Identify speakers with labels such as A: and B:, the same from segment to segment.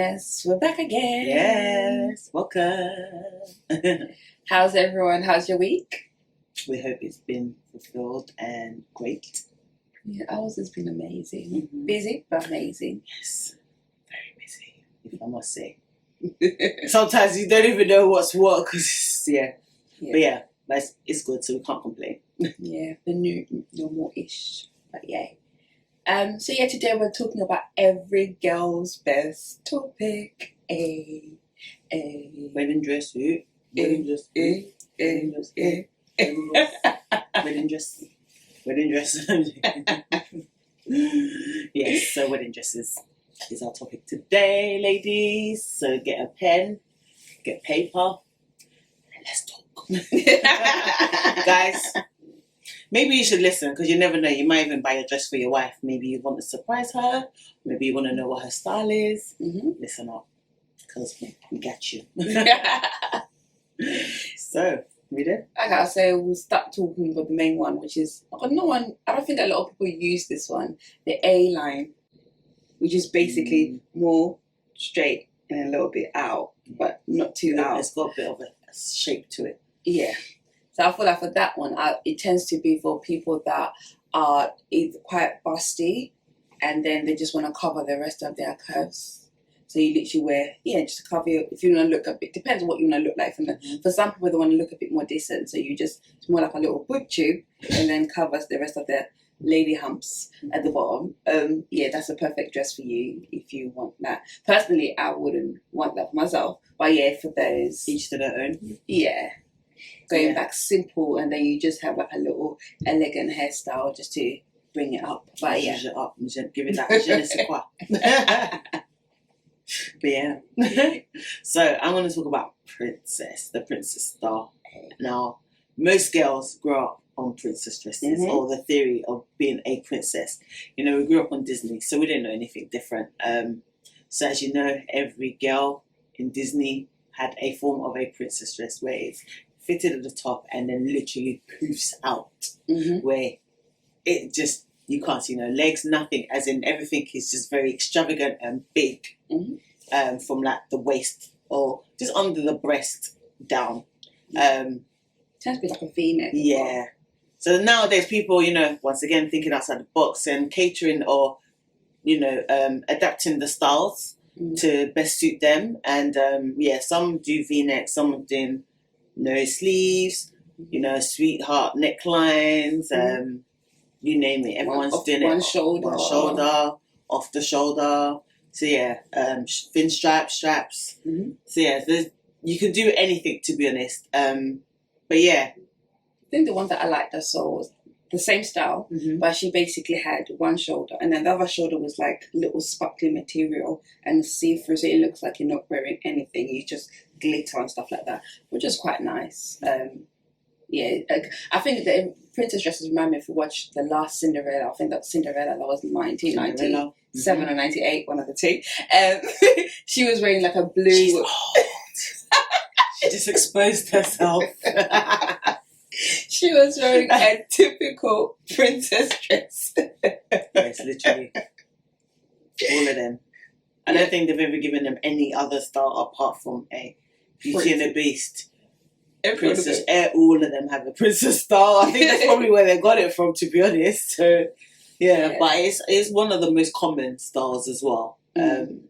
A: Yes, we're back again.
B: Yes, welcome.
A: How's everyone? How's your week?
B: We hope it's been fulfilled and great.
A: Yeah, ours has been amazing.
B: Mhm.
A: Busy, but amazing.
B: Yes, very busy, if I must say. Sometimes you don't even know what's what, because,
A: Yeah.
B: But yeah, but it's good, so we can't complain.
A: Yeah, the new normal-ish, but yeah. So yeah, today we're talking about every girl's best topic.
B: Wedding dress, wedding dress, wedding dress, wedding dress, wedding dress. Yes, so wedding dresses is our topic today, ladies. So get a pen, get paper, and let's talk. Guys, maybe you should listen, because you never know. You might even buy a dress for your wife. Maybe you want to surprise her. Maybe you want to know what her style is.
A: Mhm.
B: Listen up, because we got you. So, read it.
A: Okay, so we'll start talking about the main one, which is I don't think a lot of people use this one, the A line, which is basically more straight and a little bit out, but not too out.
B: It's got a bit of a shape to it.
A: Yeah. So I feel like for that one, it tends to be for people that are either quite busty and then they just want to cover the rest of their curves. So you literally wear, just to cover your, if you want to look a bit, depends on what you want to look like. For some people, they want to look a bit more decent. So it's more like a little boob tube and then covers the rest of their lady humps at the bottom. That's a perfect dress for you if you want that. Personally, I wouldn't want that for myself. But yeah, for those.
B: Each to their own.
A: Yeah. Going back simple, and then you just have like a little elegant hairstyle just to bring it up. But yeah,
B: Zhuzh it up, give it that je ne sais quoi. But yeah, so I'm going to talk about the princess style. Now, most girls grow up on princess dresses, or the theory of being a princess. You know, we grew up on Disney, so we didn't know anything different. So as you know, every girl in Disney had a form of a princess dress where it's fitted at the top and then literally poofs out, where it just, you can't see no legs, nothing, as in everything is just very extravagant and big, from like the waist or just under the breast down.
A: Tends to be like a V-neck.
B: Yeah. So nowadays people, once again thinking outside the box and catering or, adapting the styles to best suit them. And some do V-neck, some are doing no sleeves, sweetheart necklines, you name it. Everyone's doing it.
A: One shoulder,
B: off the shoulder. So yeah, thin straps. So yeah, you can do anything, to be honest. But yeah,
A: I think the one that I liked I saw was the same style, but she basically had one shoulder, and then the other shoulder was like little sparkly material and see-through, so it looks like you're not wearing anything. You just glitter and stuff like that, which is quite nice. I think the princess dresses remind me, if you watch the last Cinderella, I think that Cinderella, that was 1997 or 98, one of the two. She was wearing like a blue.
B: She's old. She just exposed herself.
A: She was wearing a typical princess dress.
B: Yes, literally. All of them. I don't think they've ever given them any other style apart from a Beauty and the Beast. Princess, all of them have a princess style. I think that's probably where they got it from, to be honest. So, yeah, but it's one of the most common styles as well.
A: It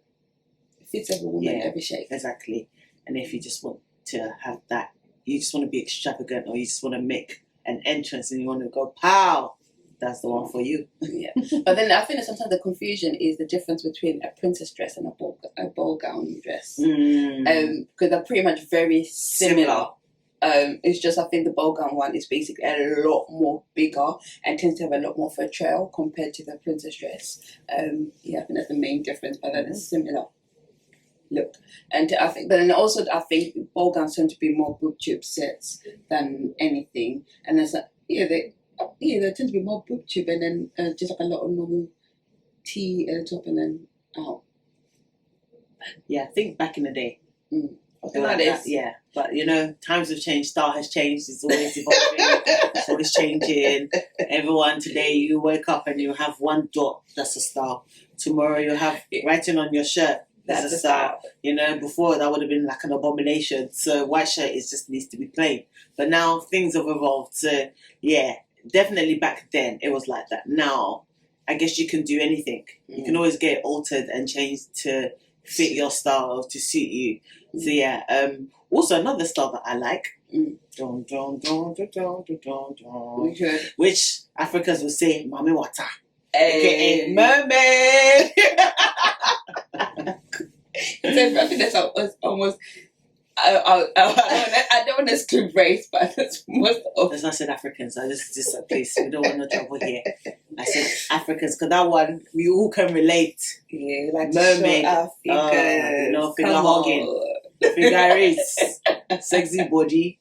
A: fits every woman, every shape.
B: Exactly. And if you just want to have that, you just want to be extravagant, or you just want to make an entrance and you want to go pow, that's the one for you.
A: Yeah. But then I think that sometimes the confusion is the difference between a princess dress and a ball gown dress. Because they're pretty much very similar. It's just, I think the ball gown one is basically a lot more bigger and tends to have a lot more fur trail compared to the princess dress. I think that's the main difference, but then it's similar look. And I think ball gowns tend to be more boob tube sets than anything. And there's they tend to be more boob tube, and then just like a lot of normal tee at the top and then out.
B: Yeah, I think back in the day.
A: That.
B: But times have changed, style has changed, it's always evolving, it's always changing. Everyone today, you wake up and you have one dot, that's a style. Tomorrow you have writing on your shirt,
A: That's a style.
B: You know, before that would have been like an abomination. So white shirt just needs to be plain. But now things have evolved. So yeah, definitely back then it was like that. Now, I guess you can do anything. You can always get it altered and changed to fit your style, to suit you. So yeah. Also another style that I like. Which Africans will say Mami Wata.
A: Hey.
B: AKA mermaid.
A: I think that's almost. I don't want to exclude race, but that's most of.
B: That's not said Africans. I just please, we don't want no trouble here. I said Africans because that one we all can relate.
A: Yeah, like
B: mermaid,
A: you
B: know, finger hugging, figures, sexy body,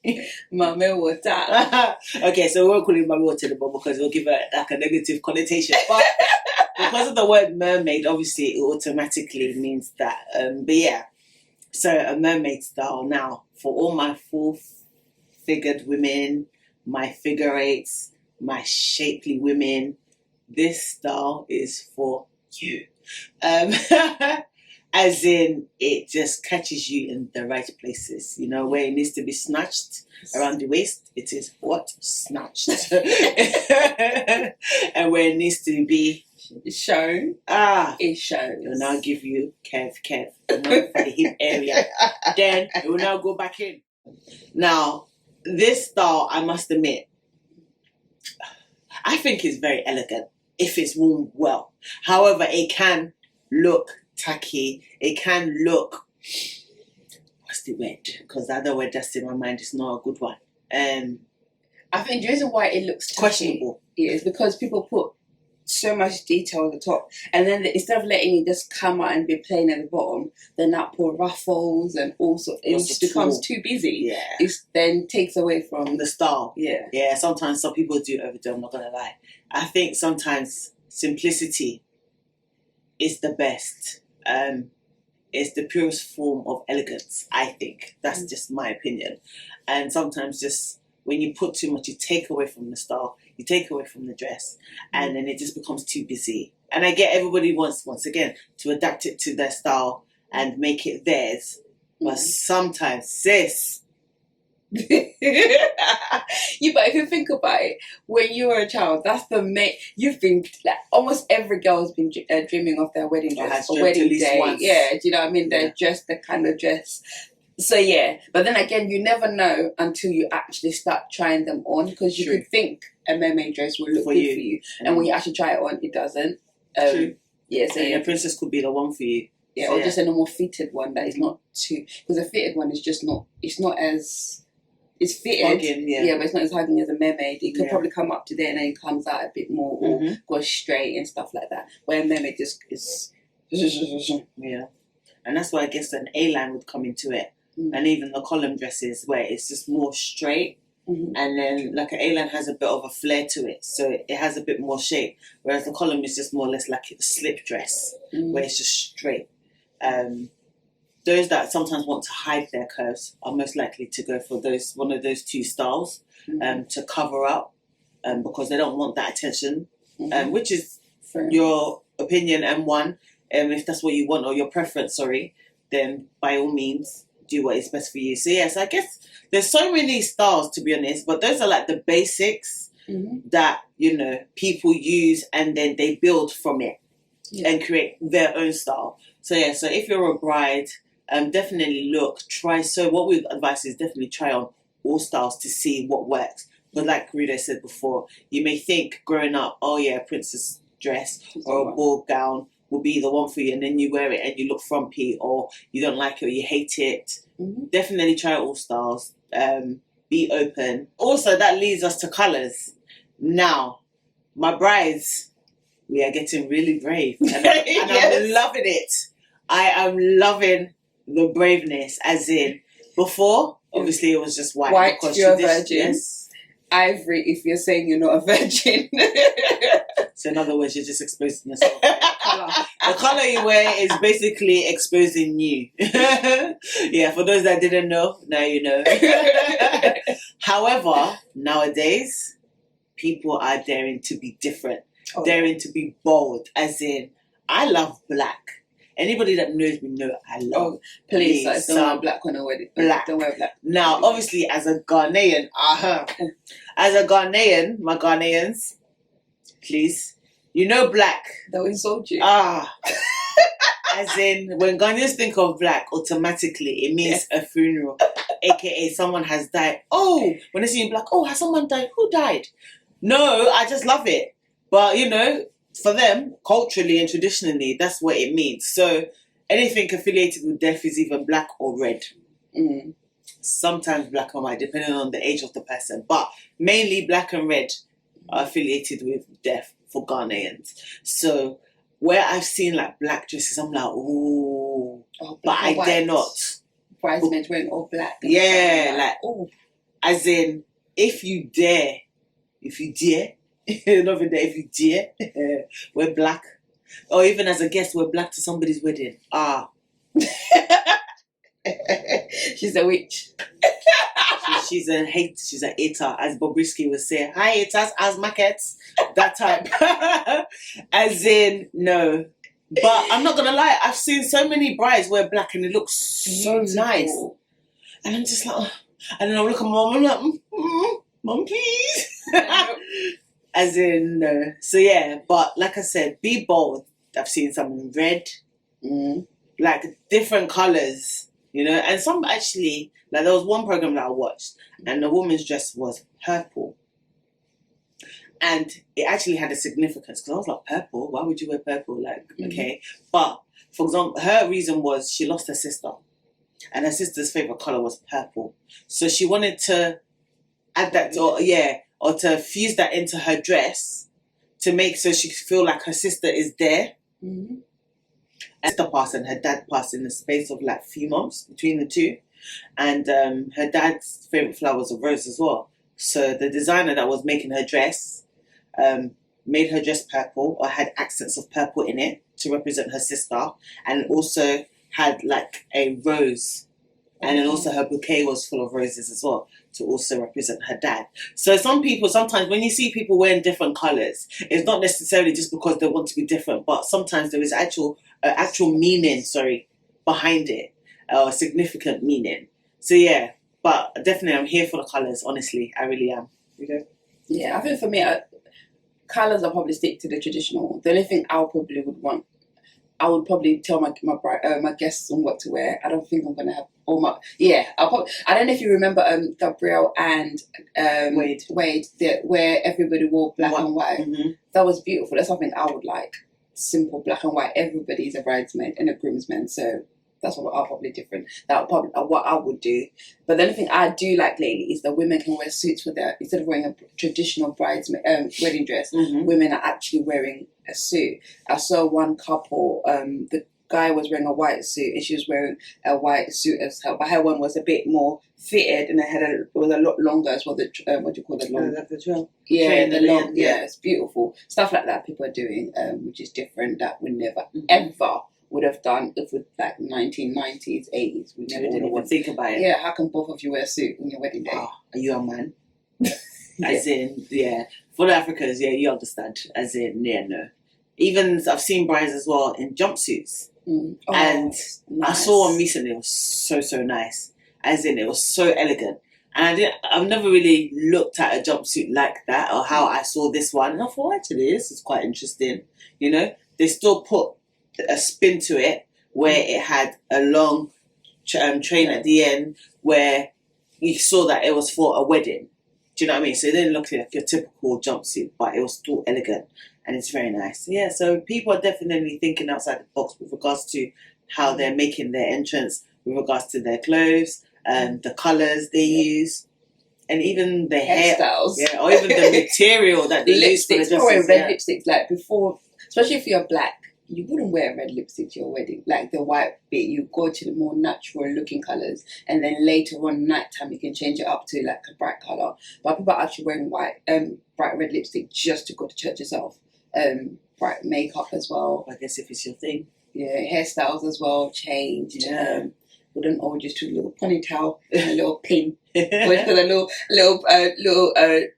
A: Mami Wata.
B: Okay, so we won't call it Mami Wata anymore because we'll give it like a negative connotation. But because of the word mermaid, obviously it automatically means that. But yeah. So a mermaid style now for all my full-figured women, my figure eights, my shapely women. This style is for you. As in, it just catches you in the right places. You know, where it needs to be snatched around the waist, it is what? Snatched. And where it needs to be
A: shown, it shows.
B: It will now give you curve, for the hip area. Then it will now go back in. Now, this style, I must admit, I think is very elegant if it's worn well. However, it can look tacky. It can look, what's the word? Because the other word that's in my mind is not a good one.
A: I think the reason why it looks
B: questionable
A: is because people put so much detail at the top, and then instead of letting it just come out and be plain at the bottom, then that put ruffles and also it just becomes too busy.
B: Yeah,
A: it then takes away from
B: the style.
A: Yeah.
B: Sometimes some people do overdo. I'm not gonna lie. I think sometimes simplicity is the best. It's the purest form of elegance. I think that's just my opinion. And sometimes just when you put too much, you take away from the style. You take away from the dress, and then it just becomes too busy. And I get everybody wants, once again, to adapt it to their style and make it theirs. But sometimes, sis.
A: But if you think about it, when you were a child, that's the main. You've been like almost every girl's been dreaming of their wedding dress or wedding day. Once. Yeah, do you know what I mean? They're just the kind of dress. So yeah, but then again, you never know until you actually start trying them on, because you could think a mermaid dress will look good for you, and when you actually try it on, it doesn't.
B: True.
A: Yeah, so
B: a princess could be the one for you.
A: Yeah, or just a normal fitted one that is not too, because a fitted one is just not. It's not as. It's fitted,
B: hugging,
A: but it's not as hugging as a mermaid. It could probably come up to there and then it comes out a bit more, or goes straight and stuff like that. Where a mermaid just is.
B: Yeah, and that's why I guess an A-line would come into it. And even the column dresses where it's just more straight, and then like an A-line has a bit of a flare to it, so it has a bit more shape, whereas the column is just more or less like a slip dress where it's just straight. Those that sometimes want to hide their curves are most likely to go for one of those two styles, to cover up, because they don't want that attention, which is your opinion and one. If that's what you want, or your preference, then by all means do what is best for you. So yes, I guess there's so many styles, to be honest, but those are like the basics that, you know, people use, and then they build from it and create their own style. So yeah, so if you're a bride, definitely try. So what we advise is definitely try on all styles to see what works. But like Ruda said before, you may think growing up, oh yeah, a princess dress or a ball gown will be the one for you, and then you wear it and you look frumpy, or you don't like it, or you hate it. Definitely try all styles. Be open. Also, that leads us to colours. Now, my brides, we are getting really brave, and I'm loving it. I am loving the braveness, as in before, obviously it was just white.
A: White,
B: because
A: you're a virgin.
B: Yes.
A: Ivory, if you're saying you're not a virgin.
B: So in other words, you're just exposing yourself. The colour you wear is basically exposing you. Yeah, for those that didn't know, now you know. However, nowadays, people are daring to be different. Daring to be bold, as in, I love black. Anybody that knows me know I love
A: Please,
B: me
A: don't wear black on a wedding.
B: black.
A: Don't wear black.
B: Now, obviously, as a Ghanaian, my Ghanaians, please, you know black.
A: They'll insult you.
B: As in, when Ghanaians think of black, automatically it means a funeral, aka someone has died. Oh, when they see you black, oh, has someone died? Who died? No, I just love it. But you know, for them, culturally and traditionally, that's what it means. So anything affiliated with death is either black or red. Sometimes black or white, depending on the age of the person. But mainly black and red are affiliated with death for Ghanaians. So where I've seen like black dresses, I'm like, ooh, but I dare not.
A: Bridesmaids wearing all black.
B: Yeah, like, oh, as in, if you dare, not even there, if you dare, wear black, or even as a guest, wear black to somebody's wedding.
A: She's a witch.
B: She's a hater, as Bobrisky would say. Hi haters, as markets, that type. As in, no. But I'm not gonna lie, I've seen so many brides wear black and it looks so nice. And I'm just like, and then I look at mom, I'm like, mom, please. As in, no. So yeah, but like I said, be bold. I've seen some red, like different colours, you know, and some actually, like there was one program that I watched and the woman's dress was purple. And it actually had a significance because I was like, purple? Why would you wear purple? Like, okay. But, for example, her reason was she lost her sister. And her sister's favourite colour was purple. So she wanted to add that, or to fuse that into her dress to make so she feel like her sister is there. Her sister passed and her dad passed in the space of like a few months between the two. And her dad's favourite flower was a rose as well. So the designer that was making her dress made her dress purple or had accents of purple in it to represent her sister, and also had like a rose, and then also her bouquet was full of roses as well to also represent her dad. So some people, sometimes when you see people wearing different colours, it's not necessarily just because they want to be different, but sometimes there is actual meaning behind it, or significant meaning. So yeah, but definitely I'm here for the colours, honestly, I really am. You know?
A: Yeah, I think for me, colours, I'll probably stick to the traditional. The only thing I would probably tell my guests on what to wear. I don't think I'm gonna have all my. Yeah, I don't know if you remember Gabrielle and Wade, where everybody wore black and white. That was beautiful. That's something I would like. Simple black and white. Everybody's a bridesmaid and a groomsman, so that's what I'll probably different. That would probably what I would do. But the only thing I do like lately is that women can wear suits with their, instead of wearing a traditional bridesmaid wedding dress, women are actually wearing a suit. I saw one couple, the guy was wearing a white suit and she was wearing a white suit as well, but her one was a bit more fitted and it was a lot longer as well. What do you call it? Long? It's beautiful. Stuff like that people are doing, which is different, that we never ever would have done if with like 1990s, 80s. We never
B: didn't even think about it.
A: Yeah, how can both of you wear a suit on your wedding day?
B: Are you a man? As in, for the Africans, you understand. As in, no. Even I've seen brides as well in jumpsuits. And nice. I saw one recently, it was so nice. As in, it was so elegant. And I've never really looked at a jumpsuit like that, or how I saw this one. And I thought, actually, this is quite interesting. You know, they still put a spin to it where it had a long train at the end where you saw that it was for a wedding. Do you know what I mean? So it didn't look like your typical jumpsuit, but it was still elegant and it's very nice. Yeah, so people are definitely thinking outside the box with regards to how they're making their entrance, with regards to their clothes and the colours they use, and even the
A: hairstyles.
B: Or even the material that they use for the dresses.
A: Red lipsticks, like before, especially if you're black. You wouldn't wear red lipstick to your wedding, like the white bit. You go to the more natural looking colours, and then later on nighttime you can change it up to like a bright colour. But people are actually wearing bright red lipstick just to go to church yourself. Bright makeup as well.
B: I guess if it's your thing.
A: Yeah, hairstyles as well changed. wouldn't all just do a little ponytail and a little pin. Or just got a little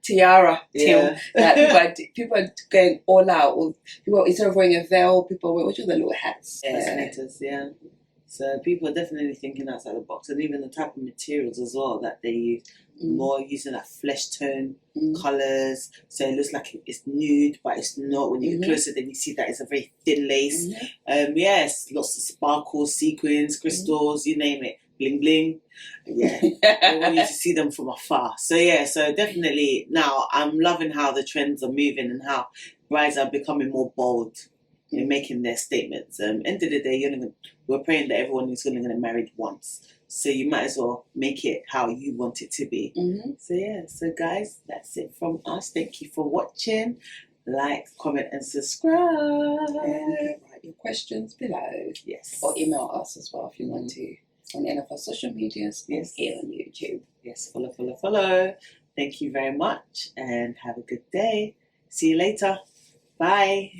A: tiara tail. That people are going all out. Or people, instead of wearing a veil, people wear the little hats.
B: Fascinators, yeah. So people are definitely thinking outside the box, and even the type of materials as well that they use. More using that flesh tone colours, so it looks like it's nude, but it's not. When you get closer, then you see that it's a very thin lace. Yes, lots of sparkles, sequins, crystals, you name it, bling bling. Yeah, I want you to see them from afar. So yeah, so definitely now I'm loving how the trends are moving and how brides are becoming more bold in making their statements. End of the day, we're praying that everyone is going to get married once. So you might as well make it how you want it to be. So yeah, so guys, that's it from us. Thank you for watching. Like, comment and subscribe.
A: And write your questions below.
B: Yes.
A: Or email us as well if you want to. On any of our social medias.
B: Yes.
A: Here on YouTube.
B: Yes, follow. Thank you very much and have a good day. See you later. Bye.